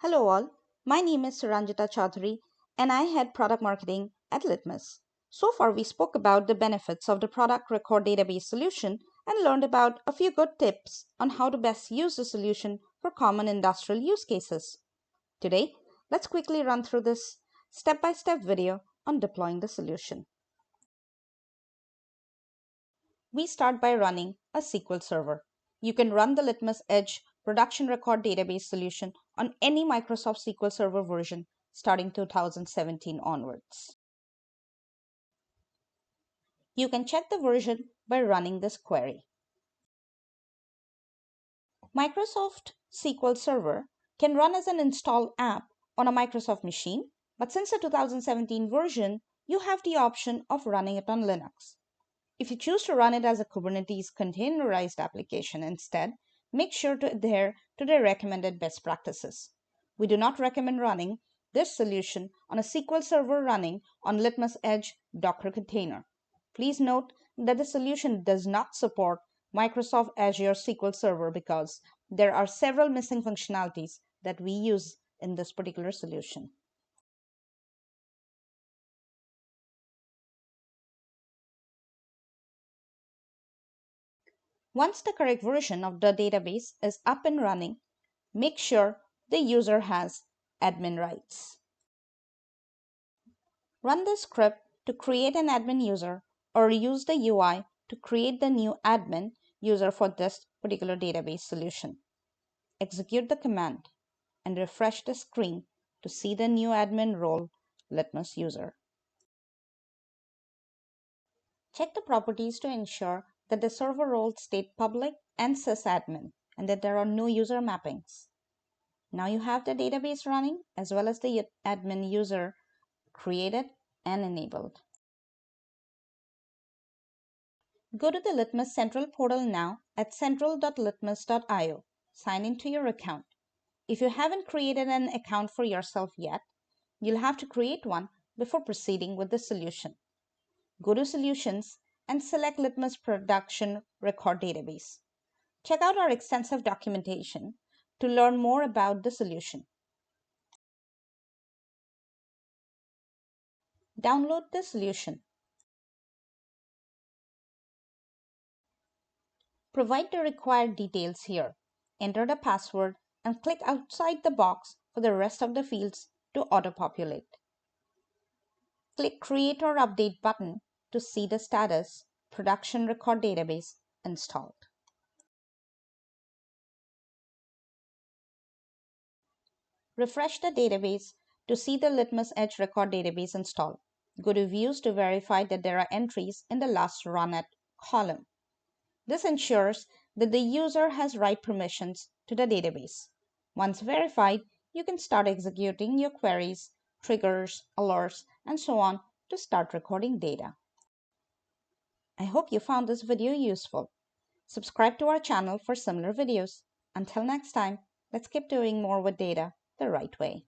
Hello all, my name is Suranjita Chaudhary and I head product marketing at Litmus. So far we spoke about the benefits of the product record database solution and learned about a few good tips on how to best use the solution for common industrial use cases. Today, let's quickly run through this step-by-step video on deploying the solution. We start by running a SQL Server. You can run the Litmus Edge production record database solution on any Microsoft SQL Server version starting 2017 onwards. You can check the version by running this query. Microsoft SQL Server can run as an installed app on a Microsoft machine, but since the 2017 version, you have the option of running it on Linux. If you choose to run it as a Kubernetes containerized application instead, make sure to adhere to the recommended best practices. We do not recommend running this solution on a SQL Server running on Litmus Edge Docker container. Please note that the solution does not support Microsoft Azure SQL Server because there are several missing functionalities that we use in this particular solution. Once the correct version of the database is up and running, make sure the user has admin rights. Run the script to create an admin user or use the UI to create the new admin user for this particular database solution. Execute the command and refresh the screen to see the new admin role Litmus user. Check the properties to ensure that the server roles state public and sysadmin and that there are no user mappings. Now you have the database running as well as the admin user created and enabled. Go to the Litmus Central portal now at central.litmus.io. Sign into your account. If you haven't created an account for yourself yet, you'll have to create one before proceeding with the solution. Go to Solutions and select Litmus Production Record Database. Check out our extensive documentation to learn more about the solution. Download the solution. Provide the required details here. Enter the password and click outside the box for the rest of the fields to auto-populate. Click Create or Update button to see the status Production Record Database installed. Refresh the database to see the Litmus Edge Record Database installed. Go to Views to verify that there are entries in the last run at column. This ensures that the user has right permissions to the database. Once verified, you can start executing your queries, triggers, alerts, and so on to start recording data. I hope you found this video useful. Subscribe to our channel for similar videos. Until next time, let's keep doing more with data the right way.